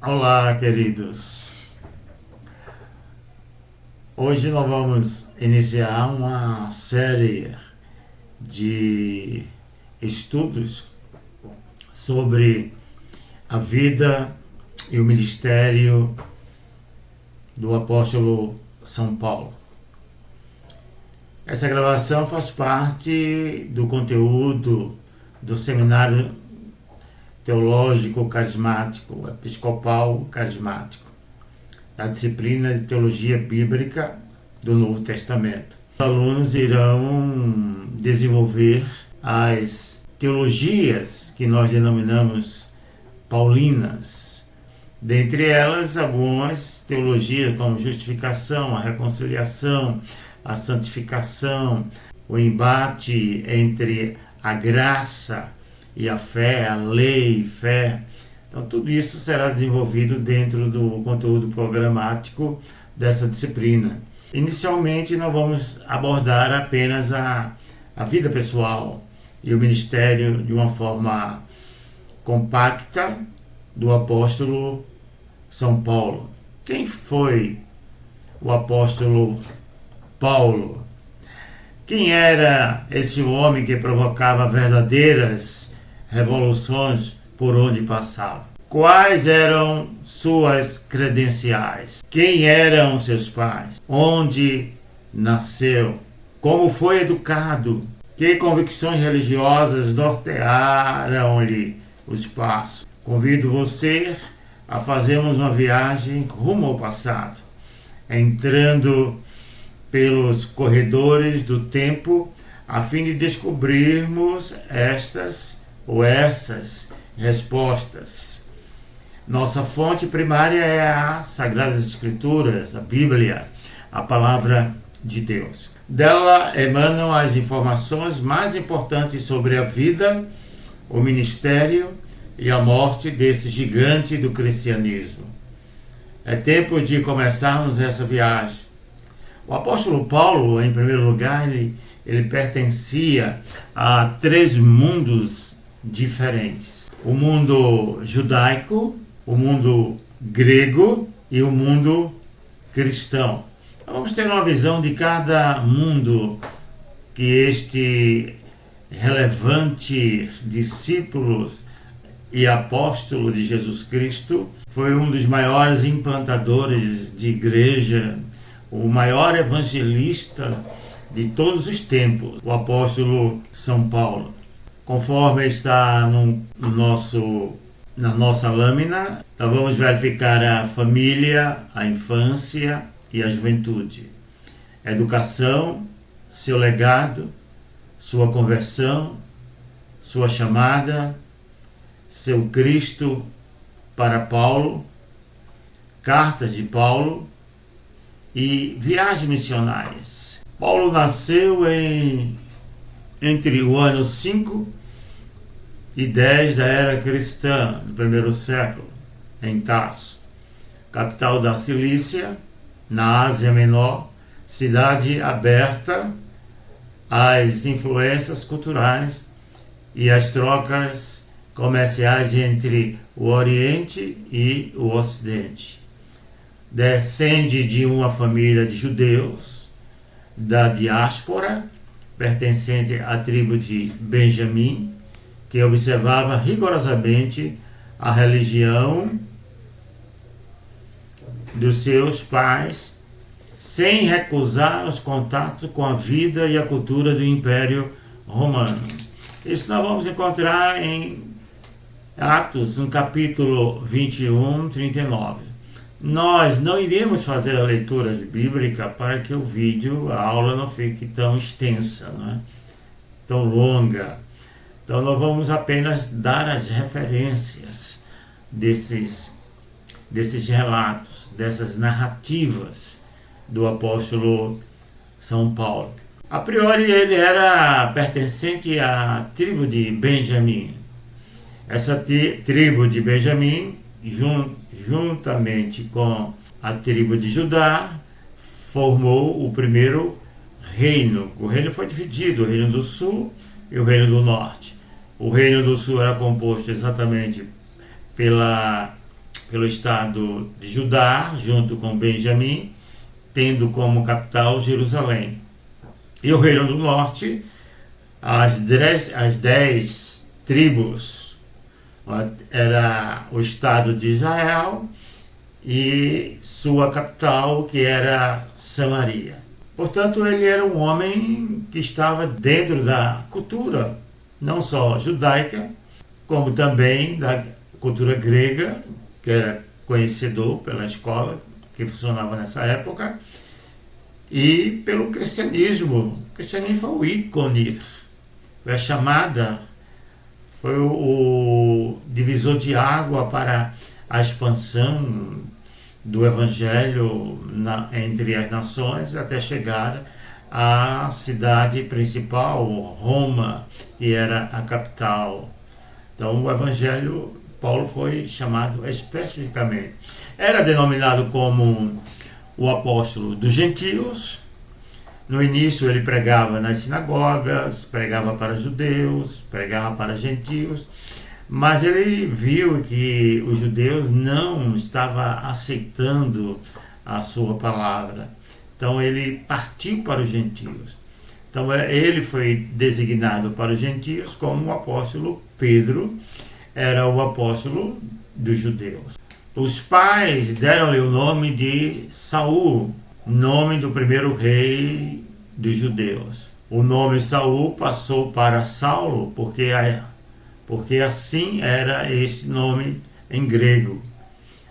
Olá, queridos. Hoje nós vamos iniciar uma série de estudos sobre a vida e o ministério do apóstolo São Paulo. Essa gravação faz parte do conteúdo do Seminário Teológico Carismático, Episcopal Carismático, da disciplina de Teologia Bíblica do Novo Testamento. Os alunos irão desenvolver as teologias que nós denominamos paulinas. Dentre elas, algumas teologias como justificação, a reconciliação, a santificação, o embate entre a graça e a fé, a lei e fé. Então, tudo isso será desenvolvido dentro do conteúdo programático dessa disciplina. Inicialmente, nós vamos abordar apenas a vida pessoal e o ministério de uma forma compacta do apóstolo São Paulo. Quem foi o apóstolo Paulo? Quem era esse homem que provocava verdadeiras revoluções por onde passava? Quais eram suas credenciais? Quem eram seus pais? Onde nasceu? Como foi educado? Que convicções religiosas nortearam-lhe os passos? Convido você a fazermos uma viagem rumo ao passado, entrando pelos corredores do tempo, a fim de descobrirmos essas respostas. Nossa fonte primária é as Sagradas Escrituras, a Bíblia, a Palavra de Deus. Dela emanam as informações mais importantes sobre a vida, o ministério e a morte desse gigante do cristianismo. É tempo de começarmos essa viagem. O apóstolo Paulo, em primeiro lugar, ele pertencia a 3 mundos diferentes: o mundo judaico, o mundo grego e o mundo cristão. Então, vamos ter uma visão de cada mundo que este relevante discípulo e apóstolo de Jesus Cristo foi um dos maiores implantadores de igreja, o maior evangelista de todos os tempos, o apóstolo São Paulo. Conforme está na nossa lâmina, então vamos verificar a família, a infância e a juventude. Educação, seu legado, sua conversão, sua chamada, seu Cristo para Paulo, cartas de Paulo e viagens missionárias. Paulo nasceu entre o ano 5 e 10 da era cristã, no primeiro século, em Tarso, capital da Cilícia, na Ásia Menor, cidade aberta às influências culturais e às trocas comerciais entre o Oriente e o Ocidente. Descende de uma família de judeus da diáspora, pertencente à tribo de Benjamim, que observava rigorosamente a religião dos seus pais, sem recusar os contatos com a vida e a cultura do Império Romano. Isso nós vamos encontrar em Atos, no capítulo 21, 39. Nós não iremos fazer a leitura bíblica para que o vídeo, a aula não fique tão extensa, não é? Tão longa. Então nós vamos apenas dar as referências desses relatos, dessas narrativas do apóstolo São Paulo. A priori ele era pertencente à tribo de Benjamim. Essa tribo de Benjamim, juntamente com a tribo de Judá, formou o primeiro reino. O reino foi dividido, o reino do sul e o reino do norte. O reino do sul era composto exatamente pela pelo estado de Judá, junto com Benjamim, tendo como capital Jerusalém. E o reino do norte, as 10 tribos, era o estado de Israel e sua capital, que era Samaria. Portanto, ele era um homem que estava dentro da cultura, não só judaica, como também da cultura grega, que era conhecedor pela escola que funcionava nessa época, e pelo cristianismo. O cristianismo foi o ícone, foi a chamada, foi o divisor de água para a expansão do evangelho entre as nações, até chegar à cidade principal, Roma, que era a capital. Então o evangelho, Paulo foi chamado especificamente. Era denominado como o apóstolo dos gentios. No início ele pregava nas sinagogas, pregava para judeus, pregava para gentios, mas ele viu que os judeus não estavam aceitando a sua palavra. Então ele partiu para os gentios. Então ele foi designado para os gentios como o apóstolo Pedro, era o apóstolo dos judeus. Os pais deram-lhe o nome de Saul, nome do primeiro rei dos judeus. O nome Saul passou para Saulo, porque assim era este nome em grego.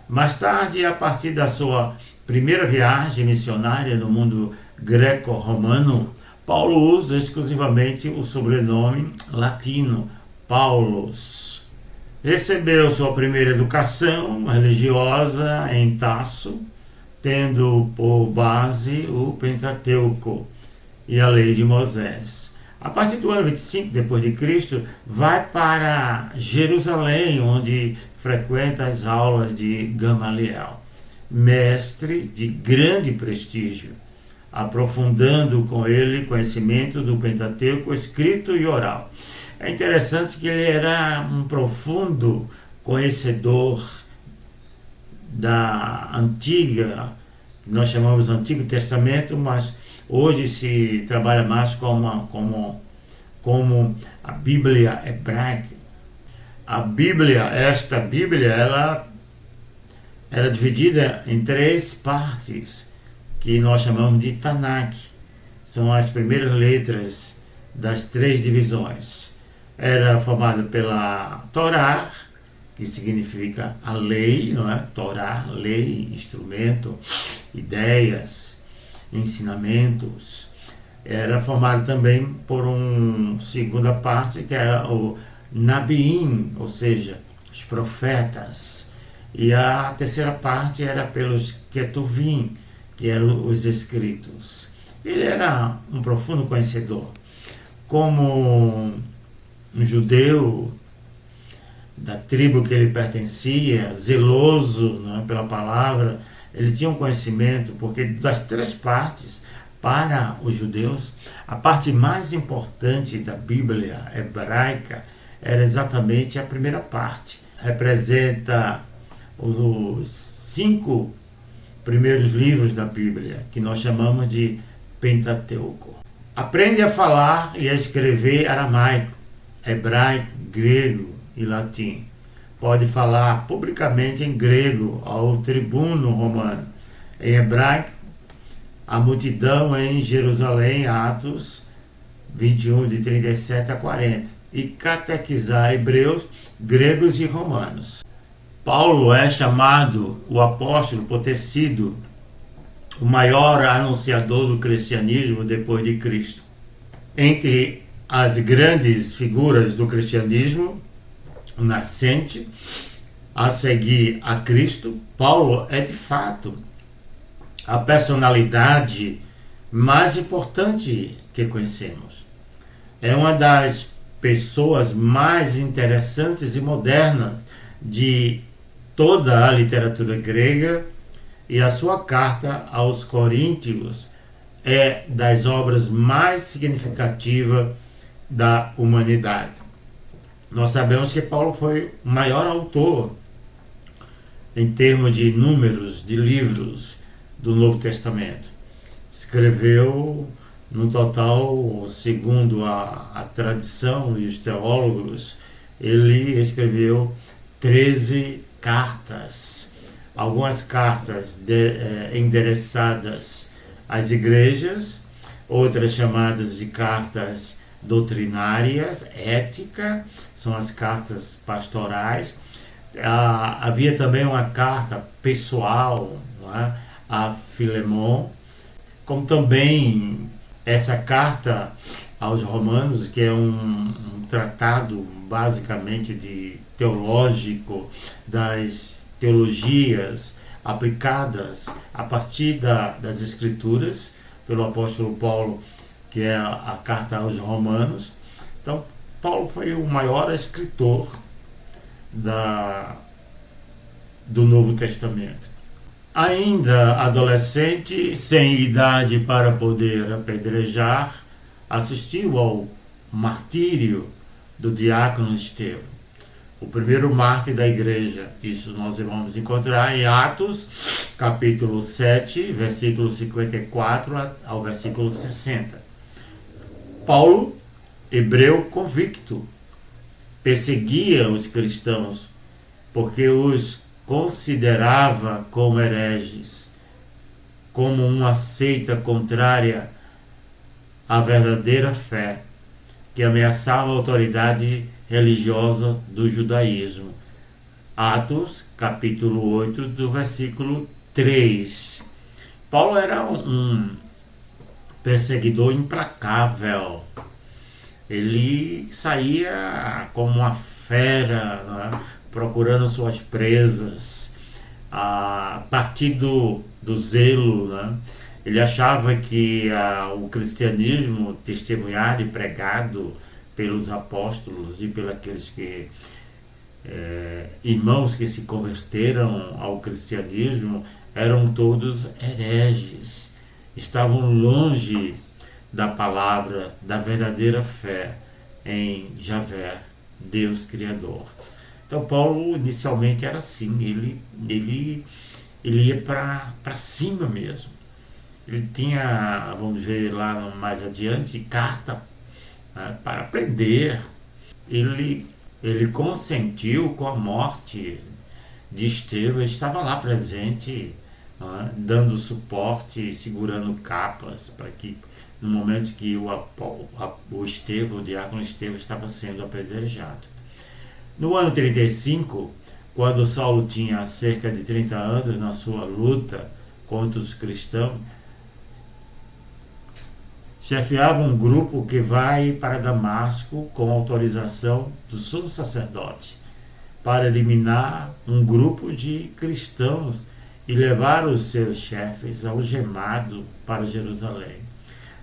Mais tarde, a partir da sua primeira viagem missionária no mundo greco-romano, Paulo usa exclusivamente o sobrenome latino, Paulus. Recebeu sua primeira educação religiosa em Tarso, tendo por base o Pentateuco e a lei de Moisés. A partir do ano 25 depois de Cristo, vai para Jerusalém, onde frequenta as aulas de Gamaliel, mestre de grande prestígio, aprofundando com ele conhecimento do Pentateuco escrito e oral. É interessante que ele era um profundo conhecedor da antiga, que nós chamamos Antigo Testamento, mas hoje se trabalha mais como a Bíblia hebraica. Esta Bíblia, ela era dividida em 3 partes, que nós chamamos de Tanakh. São as primeiras letras das 3 divisões. Era formada pela Torá, que significa a lei, não é? Torá, lei, instrumento, ideias, ensinamentos. Era formado também por uma segunda parte, que era o Nabiim, ou seja, os profetas. E a terceira parte era pelos Ketuvim, que eram os escritos. Ele era um profundo conhecedor. Como um judeu da tribo que ele pertencia, zeloso, né, pela palavra, ele tinha um conhecimento, porque das 3 partes, para os judeus, a parte mais importante da Bíblia hebraica era exatamente a primeira parte. Representa os 5 primeiros livros da Bíblia, que nós chamamos de Pentateuco. Aprende a falar e a escrever aramaico, hebraico, grego e latim. Pode falar publicamente em grego ao tribuno romano, em hebraico, a multidão em Jerusalém, Atos 21, de 37 a 40, e catequizar hebreus, gregos e romanos. Paulo é chamado o apóstolo por ter sido o maior anunciador do cristianismo depois de Cristo. Entre as grandes figuras do cristianismo nascente, a seguir a Cristo, Paulo é de fato a personalidade mais importante que conhecemos. É uma das pessoas mais interessantes e modernas de toda a literatura grega, e a sua carta aos Coríntios é das obras mais significativas da humanidade. Nós sabemos que Paulo foi o maior autor em termos de números de livros do Novo Testamento. Escreveu, no total, segundo a tradição e os teólogos, ele escreveu 13 cartas. Algumas cartas endereçadas às igrejas, outras chamadas de cartas doutrinárias, ética, são as cartas pastorais. Havia também uma carta pessoal, não é? A Filemon, como também essa carta aos Romanos, que é um tratado basicamente teológico das teologias aplicadas a partir das Escrituras, pelo apóstolo Paulo, que é a carta aos Romanos. Então, Paulo foi o maior escritor do Novo Testamento. Ainda adolescente, sem idade para poder apedrejar, assistiu ao martírio do diácono Estevão, o primeiro mártir da igreja. Isso nós vamos encontrar em Atos, capítulo 7, versículo 54 ao versículo 60. Paulo, hebreu convicto, perseguia os cristãos porque os considerava como hereges, como uma seita contrária à verdadeira fé, que ameaçava a autoridade religiosa do judaísmo. Atos, capítulo 8, do versículo 3. Paulo era um perseguidor implacável. Ele saía como uma fera, né, procurando suas presas, a partir do zelo, né? Ele achava que o cristianismo testemunhado e pregado pelos apóstolos e pelos aqueles que irmãos que se converteram ao cristianismo eram todos hereges, estavam longe da palavra, da verdadeira fé em Javé, Deus Criador. Então Paulo inicialmente era assim, ele ia para cima mesmo. Ele tinha, vamos ver lá mais adiante, carta para prender. Ele consentiu com a morte de Estevão, ele estava lá presente, dando suporte, segurando capas, para que no momento que o Estevão, o diácono Estevão, estava sendo apedrejado. No ano 35, quando Saulo tinha cerca de 30 anos na sua luta contra os cristãos, chefiava um grupo que vai para Damasco com autorização do sumo sacerdote para eliminar um grupo de cristãos e levar os seus chefes algemado para Jerusalém.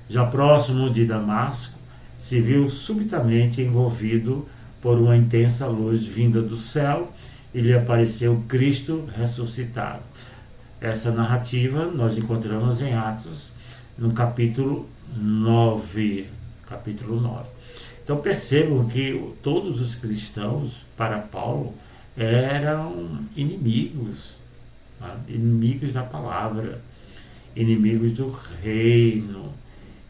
Já próximo de Damasco, se viu subitamente envolvido por uma intensa luz vinda do céu e lhe apareceu Cristo ressuscitado. Essa narrativa nós encontramos em Atos, no capítulo 9. Então percebam que todos os cristãos, para Paulo, eram inimigos, inimigos da palavra, inimigos do reino,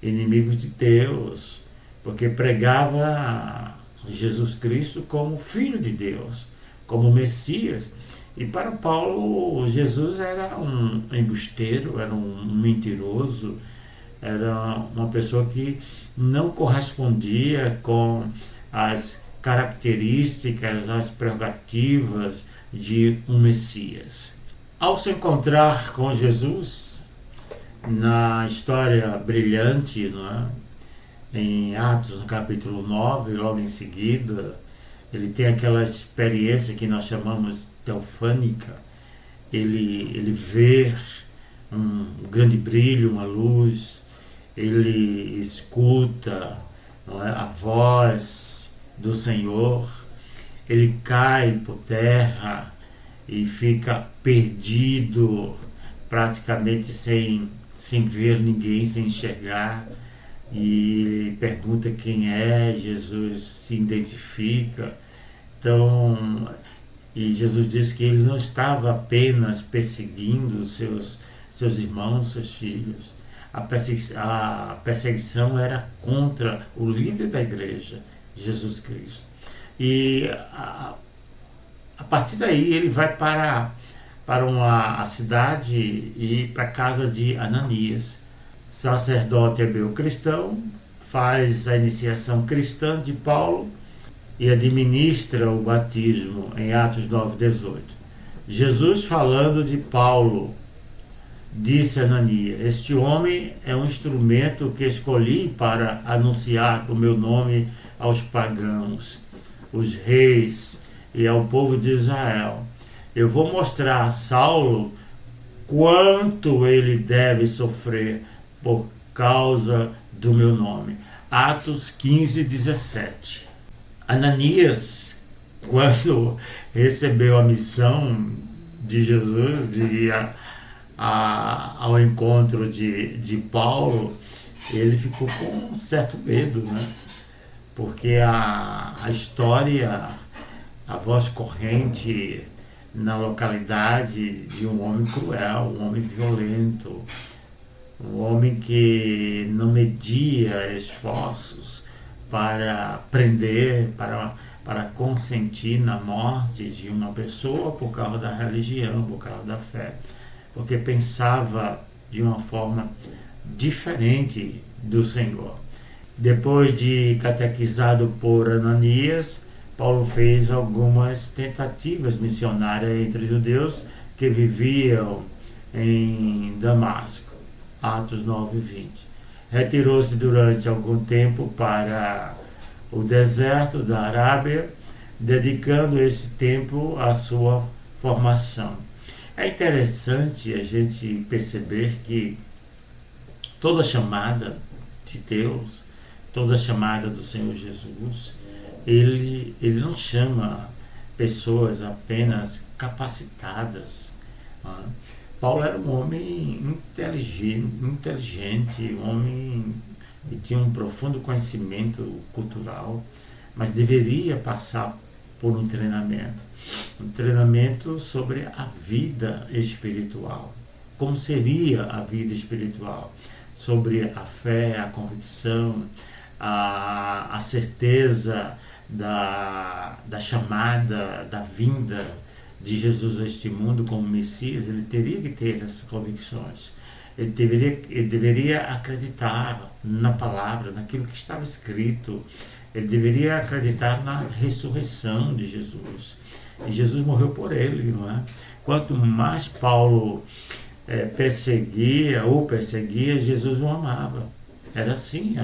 inimigos de Deus, porque pregava Jesus Cristo como Filho de Deus, como Messias. E para Paulo, Jesus era um embusteiro, era um mentiroso, era uma pessoa que não correspondia com as características, as prerrogativas de um Messias. Ao se encontrar com Jesus, na história brilhante, não é? Em Atos, no capítulo 9, logo em seguida, ele tem aquela experiência que nós chamamos teofânica. Ele vê um grande brilho, uma luz, ele escuta, não é, a voz do Senhor, ele cai por terra e fica perdido, praticamente sem ver ninguém, sem enxergar. E ele pergunta quem é, Jesus se identifica. Então, E Jesus disse que ele não estava apenas perseguindo seus irmãos, seus filhos. A perseguição era contra o líder da igreja, Jesus Cristo. E a partir daí ele vai para a cidade e para a casa de Ananias, sacerdote hebreu cristão, faz a iniciação cristã de Paulo e administra o batismo em Atos 9:18. Jesus, falando de Paulo, disse a Ananias: este homem é um instrumento que escolhi para anunciar o meu nome aos pagãos, os reis e ao povo de Israel. Eu vou mostrar a Saulo quanto ele deve sofrer por causa do meu nome. Atos 15:17. Ananias, quando recebeu a missão de Jesus de ir ao encontro de Paulo, ele ficou com um certo medo, né? Porque a história, a voz corrente na localidade de um homem cruel, um homem violento, um homem que não media esforços para prender, para consentir na morte de uma pessoa por causa da religião, por causa da fé, porque pensava de uma forma diferente do Senhor. Depois de catequizado por Ananias, Paulo fez algumas tentativas missionárias entre judeus que viviam em Damasco. Atos 9:20. Retirou-se durante algum tempo para o deserto da Arábia, dedicando esse tempo à sua formação. É interessante a gente perceber que toda chamada de Deus, toda chamada do Senhor Jesus, ele não chama pessoas apenas capacitadas. Paulo era um homem inteligente, um homem que tinha um profundo conhecimento cultural, mas deveria passar por um treinamento sobre a vida espiritual. Como seria a vida espiritual? Sobre a fé, a convicção, a certeza da chamada, da vinda de Jesus a este mundo como Messias. Ele teria que ter essas convicções. Ele deveria acreditar na palavra, naquilo que estava escrito. Ele deveria acreditar na ressurreição de Jesus. E Jesus morreu por ele, não é? Quanto mais Paulo perseguia, Jesus o amava. Era assim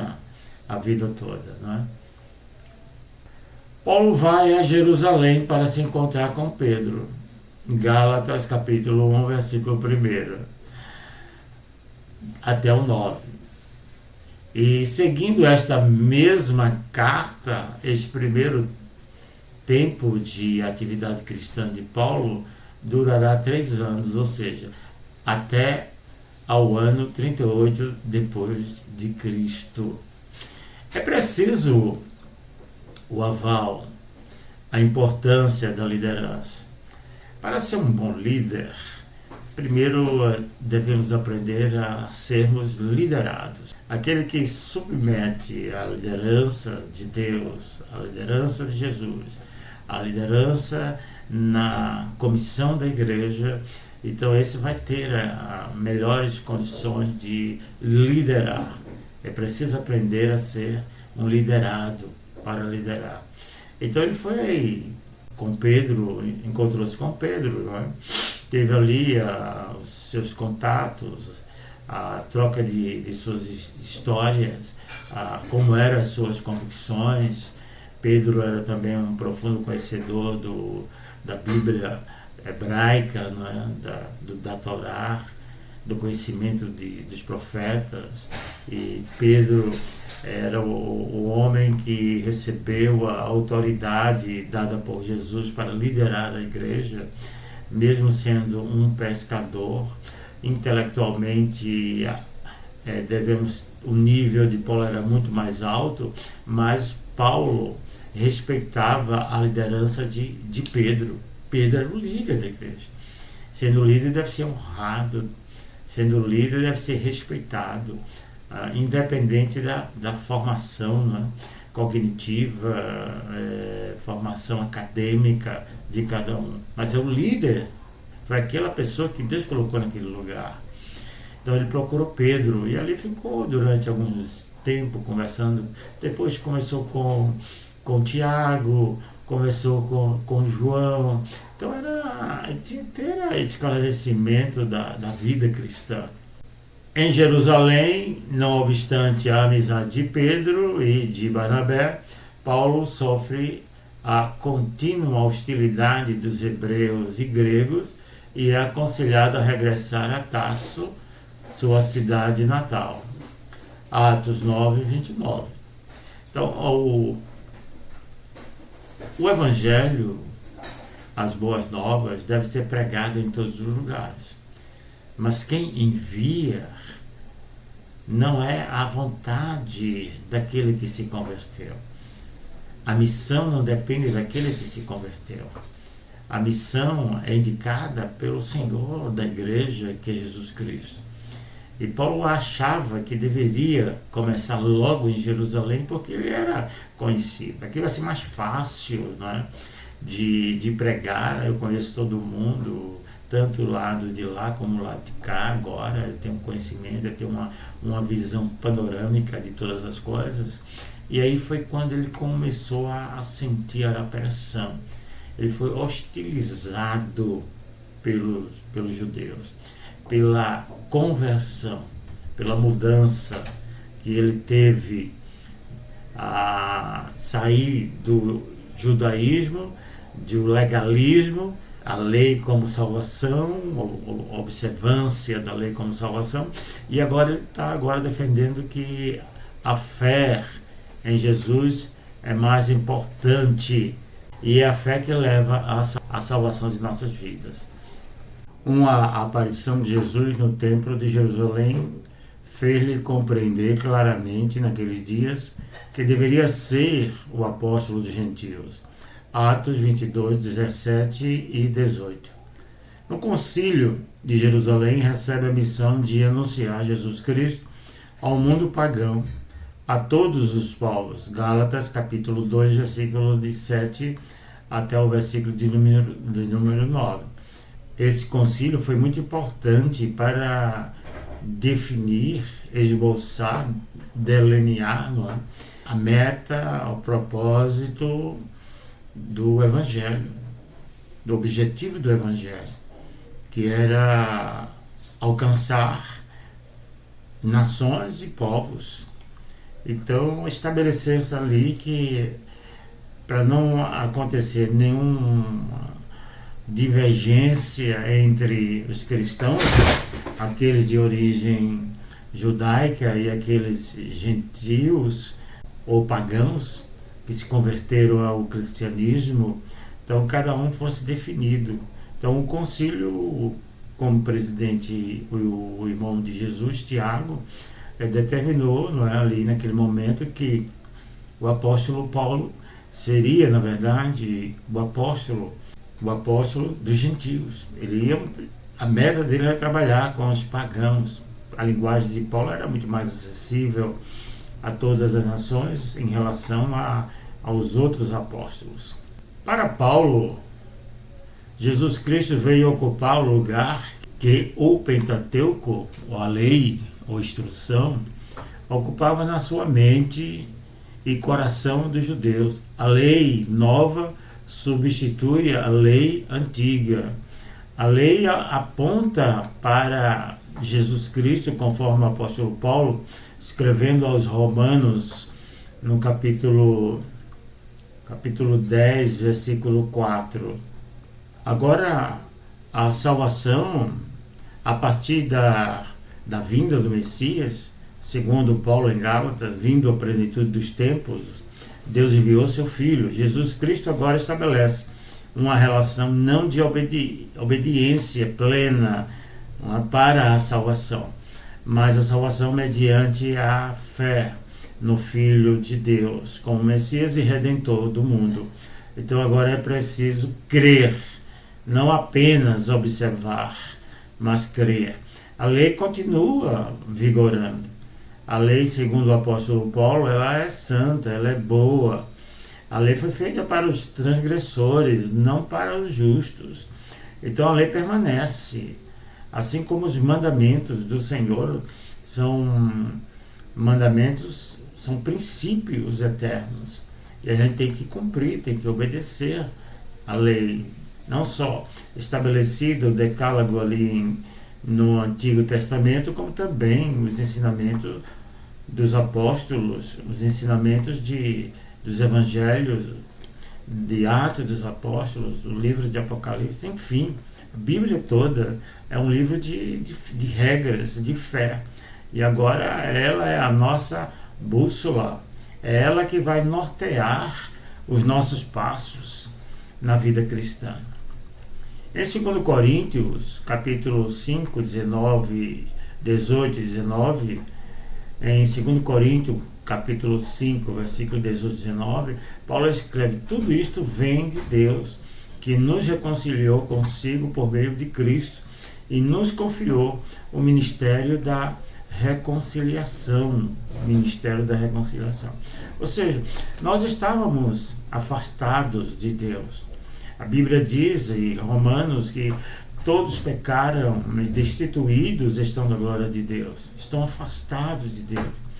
a vida toda, não é? Paulo vai a Jerusalém para se encontrar com Pedro. Gálatas capítulo 1, versículo 1 até o 9. E seguindo esta mesma carta, este primeiro tempo de atividade cristã de Paulo durará 3 anos, ou seja, até ao ano 38 depois de Cristo. É preciso o aval, a importância da liderança. Para ser um bom líder, primeiro devemos aprender a sermos liderados. Aquele que submete a liderança de Deus, a liderança de Jesus, a liderança na comissão da igreja, então esse vai ter melhores condições de liderar. É preciso aprender a ser um liderado para liderar. Então ele foi com Pedro, encontrou-se com Pedro, não é? Teve ali os seus contatos, a troca de suas histórias, como eram as suas convicções. Pedro era também um profundo conhecedor da Bíblia hebraica, não é? da Torá, do conhecimento dos profetas. E Pedro era o homem que recebeu a autoridade dada por Jesus para liderar a igreja, mesmo sendo um pescador. Intelectualmente, o nível de Paulo era muito mais alto, mas Paulo respeitava a liderança de Pedro. Pedro era o líder da igreja. Sendo líder deve ser honrado, sendo líder deve ser respeitado, independente da formação, né, cognitiva, formação acadêmica de cada um. Mas é o líder, foi aquela pessoa que Deus colocou naquele lugar. Então ele procurou Pedro e ali ficou durante alguns tempo conversando. Depois começou com Tiago, começou com João. Então ele tinha que ter esclarecimento da vida cristã. Em Jerusalém, não obstante a amizade de Pedro e de Barnabé, Paulo sofre a contínua hostilidade dos hebreus e gregos e é aconselhado a regressar a Tarso, sua cidade natal. Atos 9, 29. Então, o Evangelho, as boas novas, deve ser pregado em todos os lugares. Mas quem envia não é a vontade daquele que se converteu. A missão não depende daquele que se converteu. A missão é indicada pelo Senhor da igreja, que é Jesus Cristo. E Paulo achava que deveria começar logo em Jerusalém, porque ele era conhecido. Aqui vai ser mais fácil, né, de pregar. Eu conheço todo mundo, tanto o lado de lá como o lado de cá. Agora eu tenho conhecimento, eu tenho uma visão panorâmica de todas as coisas. E aí foi quando ele começou a sentir a pressão. Ele foi hostilizado pelos judeus, pela conversão, pela mudança que ele teve a sair do judaísmo, do legalismo, a lei como salvação, a observância da lei como salvação, e agora ele está defendendo que a fé em Jesus é mais importante, e é a fé que leva à salvação de nossas vidas. Uma aparição de Jesus no templo de Jerusalém fez-lhe compreender claramente naqueles dias que deveria ser o apóstolo dos gentios. Atos 22, 17 e 18. No concílio de Jerusalém recebe a missão de anunciar Jesus Cristo ao mundo pagão, a todos os povos. Gálatas capítulo 2, versículo de 7 até o versículo de número 9. Esse concílio foi muito importante para definir, esboçar, delinear, não é, a meta, o propósito do Evangelho, do objetivo do Evangelho, que era alcançar nações e povos. Então estabeleceu-se ali que, para não acontecer nenhuma divergência entre os cristãos, aqueles de origem judaica e aqueles gentios ou pagãos que se converteram ao cristianismo, então cada um fosse definido. Então o concílio, como presidente o irmão de Jesus, Tiago, determinou, não é, ali naquele momento, que o apóstolo Paulo seria, na verdade, o apóstolo dos gentios. A meta dele era trabalhar com os pagãos. A linguagem de Paulo era muito mais acessível a todas as nações em relação aos outros apóstolos. Para Paulo, Jesus Cristo veio ocupar o lugar que o Pentateuco, ou a lei, ou instrução, ocupava na sua mente e coração dos judeus. A lei nova substitui a lei antiga. A lei aponta para Jesus Cristo, conforme o apóstolo Paulo, escrevendo aos Romanos, no capítulo 10, versículo 4. Agora, a salvação, a partir da vinda do Messias, segundo Paulo em Gálatas, vindo à plenitude dos tempos, Deus enviou seu Filho. Jesus Cristo agora estabelece uma relação não de obediência plena para a salvação, mas a salvação mediante a fé no Filho de Deus, como Messias e Redentor do mundo. Então agora é preciso crer não apenas observar, mas crer. A lei continua vigorando. A lei, segundo o apóstolo Paulo, ela é santa, ela é boa. A lei foi feita para os transgressores, não para os justos. Então a lei permanece. Assim como os mandamentos do Senhor são mandamentos, são princípios eternos. E a gente tem que cumprir, tem que obedecer a lei. Não só estabelecido o decálogo ali no Antigo Testamento, como também os ensinamentos dos apóstolos, os ensinamentos dos evangelhos, de Atos dos Apóstolos, o livro de Apocalipse, enfim. A Bíblia toda é um livro de regras, de fé. E agora ela é a nossa bússola. É ela que vai nortear os nossos passos na vida cristã. Em 2 Coríntios, capítulo 5, 18 e 19, em 2 Coríntios, capítulo 5, versículo 18 e 19, Paulo escreve: tudo isto vem de Deus, que nos reconciliou consigo por meio de Cristo e nos confiou o ministério da reconciliação. Ministério da reconciliação. Ou seja, nós estávamos afastados de Deus. A Bíblia diz em Romanos que todos pecaram, destituídos estão da glória de Deus, estão afastados de Deus.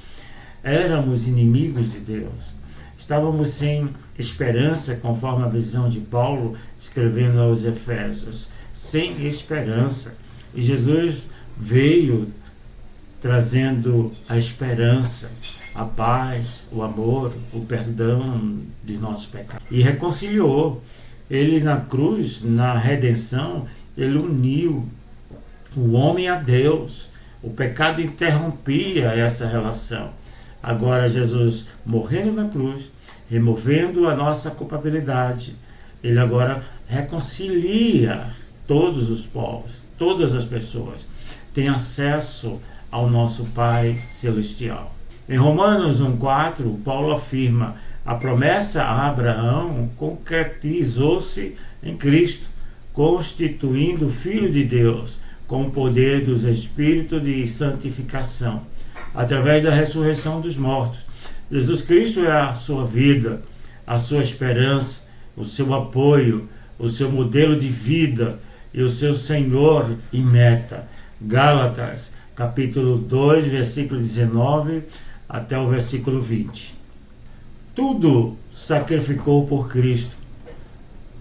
Éramos inimigos de Deus. Estávamos sem esperança, conforme a visão de Paulo, escrevendo aos Efésios. Sem esperança. E Jesus veio trazendo a esperança, a paz, o amor, o perdão de nossos pecados. E reconciliou. Ele na cruz, na redenção, ele uniu o homem a Deus. O pecado interrompia essa relação. Agora Jesus morrendo na cruz, removendo a nossa culpabilidade, ele agora reconcilia todos os povos, todas as pessoas, têm acesso ao nosso Pai Celestial. Em Romanos 1,4, Paulo afirma: a promessa a Abraão concretizou-se em Cristo, constituindo o Filho de Deus, com o poder dos Espíritos de santificação, através da ressurreição dos mortos. Jesus Cristo é a sua vida, a sua esperança, o seu apoio, o seu modelo de vida e o seu Senhor e meta. Gálatas, capítulo 2, versículo 19 até o versículo 20. Tudo sacrificou por Cristo.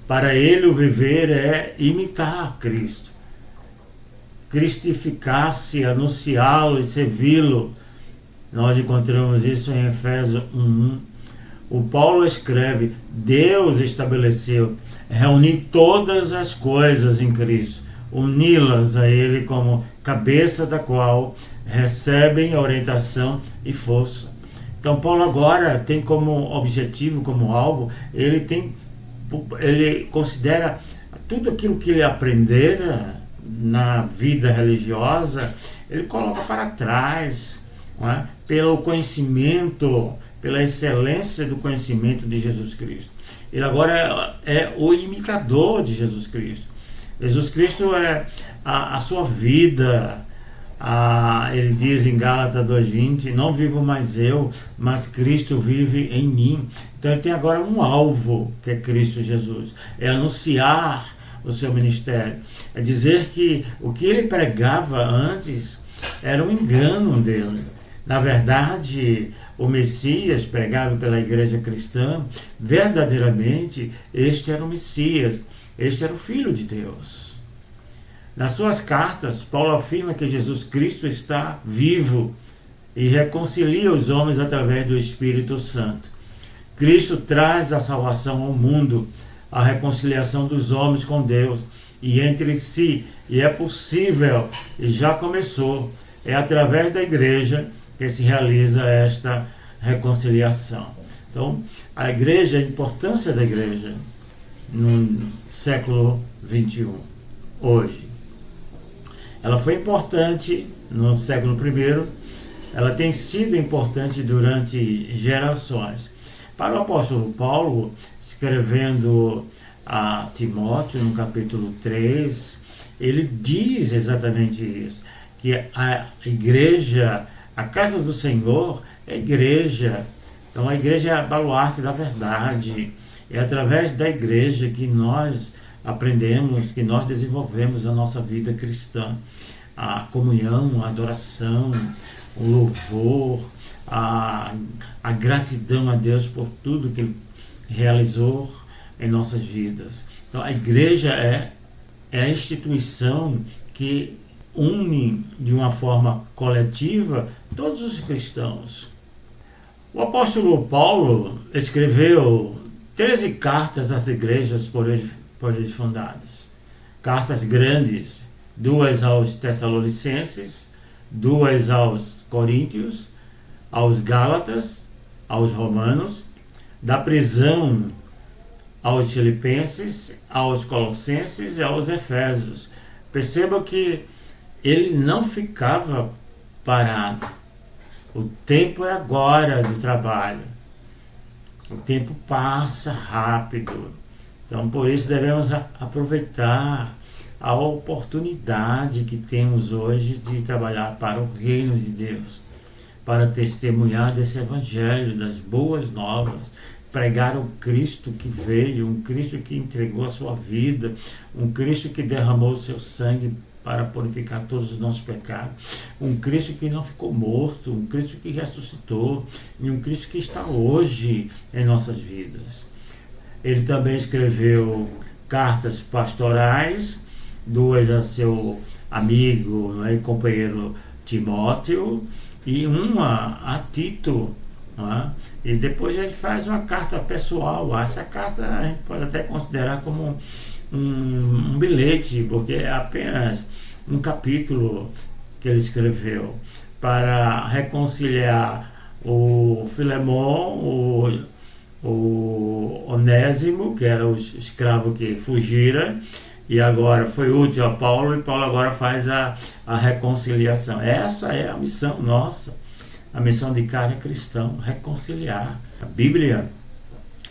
Para ele o viver é imitar Cristo. Cristificar-se, anunciá-lo e servi-lo. Nós encontramos isso em Efésios 1:1. O Paulo escreve: Deus estabeleceu reunir todas as coisas em Cristo, uni-las a ele como cabeça, da qual recebem orientação e força. Então Paulo agora tem como objetivo, como alvo, ele considera tudo aquilo que ele aprendera na vida religiosa, ele coloca para trás, não é? Pelo conhecimento, pela excelência do conhecimento de Jesus Cristo. Ele agora é o imitador de Jesus Cristo. Jesus Cristo é a sua vida. Ele diz em Gálatas 2:20: não vivo mais eu, mas Cristo vive em mim. Então ele tem agora um alvo, que é Cristo Jesus. É anunciar o seu ministério. É dizer que o que ele pregava antes era um engano dele. Na verdade, o Messias pregado pela igreja cristã, verdadeiramente, este era o Messias, este era o Filho de Deus. Nas suas cartas, Paulo afirma que Jesus Cristo está vivo e reconcilia os homens através do Espírito Santo. Cristo traz a salvação ao mundo, a reconciliação dos homens com Deus e entre si, e é possível, e já começou, é através da igreja que se realiza esta reconciliação. Então, a igreja, a importância da igreja no século XXI, hoje. Ela foi importante no século I, ela tem sido importante durante gerações. Para o apóstolo Paulo, escrevendo a Timóteo, no capítulo 3, ele diz exatamente isso, que a igreja, a casa do Senhor é igreja. Então a igreja é a baluarte da verdade. É através da igreja que nós aprendemos, que nós desenvolvemos a nossa vida cristã. A comunhão, a adoração, o louvor, a gratidão a Deus por tudo que Ele realizou em nossas vidas. Então a igreja é a instituição que une de uma forma coletiva todos os cristãos. O apóstolo Paulo escreveu 13 cartas às igrejas por ele fundadas. Cartas grandes, 2 aos Tessalonicenses, 2 aos Coríntios, aos Gálatas, aos Romanos, da prisão aos Filipenses, aos Colossenses e aos Efésios. Perceba que ele não ficava parado. O tempo é agora do trabalho. O tempo passa rápido. Então, por isso, devemos aproveitar a oportunidade que temos hoje de trabalhar para o reino de Deus, para testemunhar desse evangelho, das boas novas, pregar o Cristo que veio, um Cristo que entregou a sua vida, um Cristo que derramou o seu sangue para purificar todos os nossos pecados, um Cristo que não ficou morto, um Cristo que ressuscitou, e um Cristo que está hoje em nossas vidas. Ele também escreveu cartas pastorais, 2 a seu amigo, né, e companheiro Timóteo, e uma a Tito, né? E depois ele faz uma carta pessoal. Essa carta a gente pode até considerar como um bilhete, porque é apenas um capítulo que ele escreveu para reconciliar o Filemon, o Onésimo, que era o escravo que fugira, e agora foi útil a Paulo, e Paulo agora faz a reconciliação. Essa é a missão nossa, a missão de cada cristão, reconciliar. A Bíblia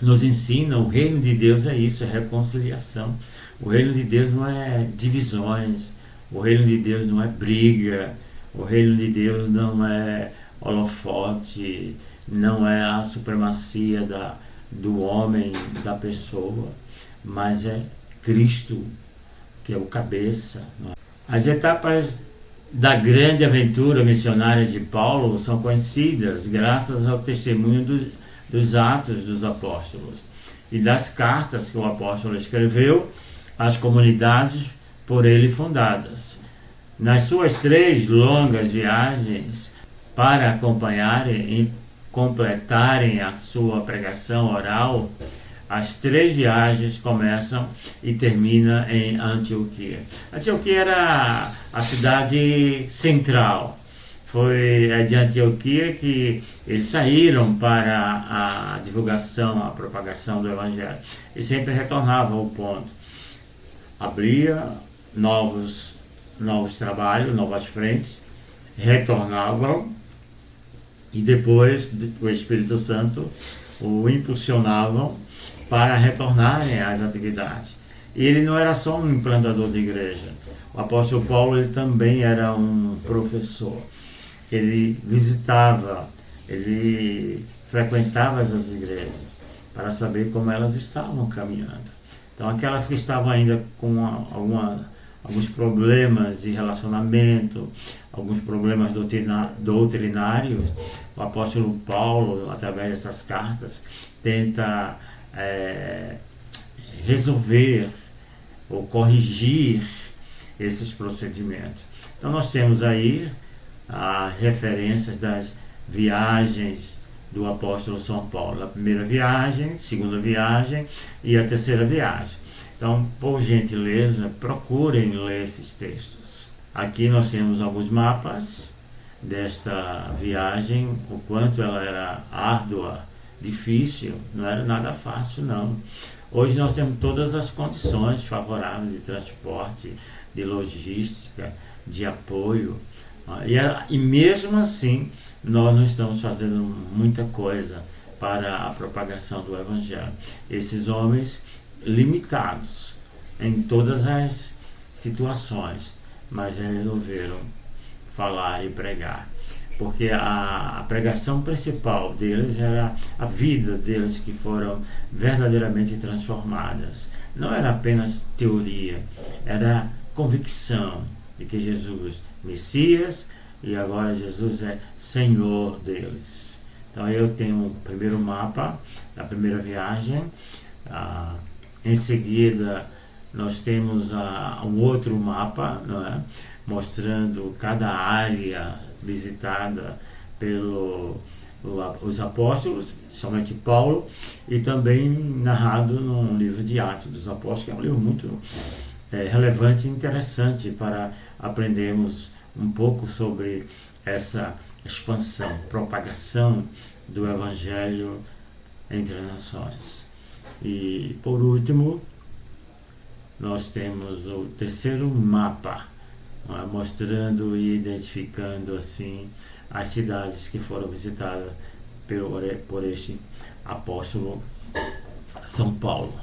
nos ensina, o reino de Deus é isso, é reconciliação. O reino de Deus não é divisões, o reino de Deus não é briga, o reino de Deus não é holofote, não é a supremacia do homem, da pessoa, mas é Cristo, que é o cabeça. As etapas da grande aventura missionária de Paulo são conhecidas graças ao testemunho dos Atos dos Apóstolos e das cartas que o apóstolo escreveu às comunidades por ele fundadas. Nas suas 3 longas viagens para acompanharem e completarem a sua pregação oral, as 3 viagens começam e terminam em Antioquia. Antioquia era a cidade central. Foi de Antioquia que eles saíram para a divulgação, a propagação do Evangelho. E sempre retornavam ao ponto. Abria novos trabalhos, novas frentes, retornavam e depois o Espírito Santo o impulsionavam para retornarem às atividades. E ele não era só um implantador de igreja. O apóstolo Paulo ele também era um professor. Ele visitava, ele frequentava as igrejas para saber como elas estavam caminhando. Então, aquelas que estavam ainda com alguns problemas de relacionamento, alguns problemas doutrinários, o apóstolo Paulo, através dessas cartas, tenta resolver ou corrigir esses procedimentos. Então, nós temos aí as referências das viagens do apóstolo São Paulo, a primeira viagem, segunda viagem e a terceira viagem. Então, por gentileza, procurem ler esses textos. Aqui nós temos alguns mapas desta viagem, o quanto ela era árdua, difícil, não era nada fácil não. Hoje nós temos todas as condições favoráveis de transporte, de logística, de apoio, e mesmo assim nós não estamos fazendo muita coisa para a propagação do Evangelho. Esses homens limitados em todas as situações, mas resolveram falar e pregar, porque a pregação principal deles era a vida deles, que foram verdadeiramente transformadas. Não era apenas teoria, era convicção de que Jesus Messias e agora Jesus é Senhor deles. Então eu tenho o primeiro mapa da primeira viagem. Em seguida nós temos um outro mapa, não é? Mostrando cada área visitada pelos apóstolos, somente Paulo, e também narrado no livro de Atos dos Apóstolos, que é um livro muito relevante e interessante para aprendermos um pouco sobre essa expansão, propagação do Evangelho entre as nações. E por último, nós temos o terceiro mapa, mostrando e identificando assim as cidades que foram visitadas por este apóstolo São Paulo.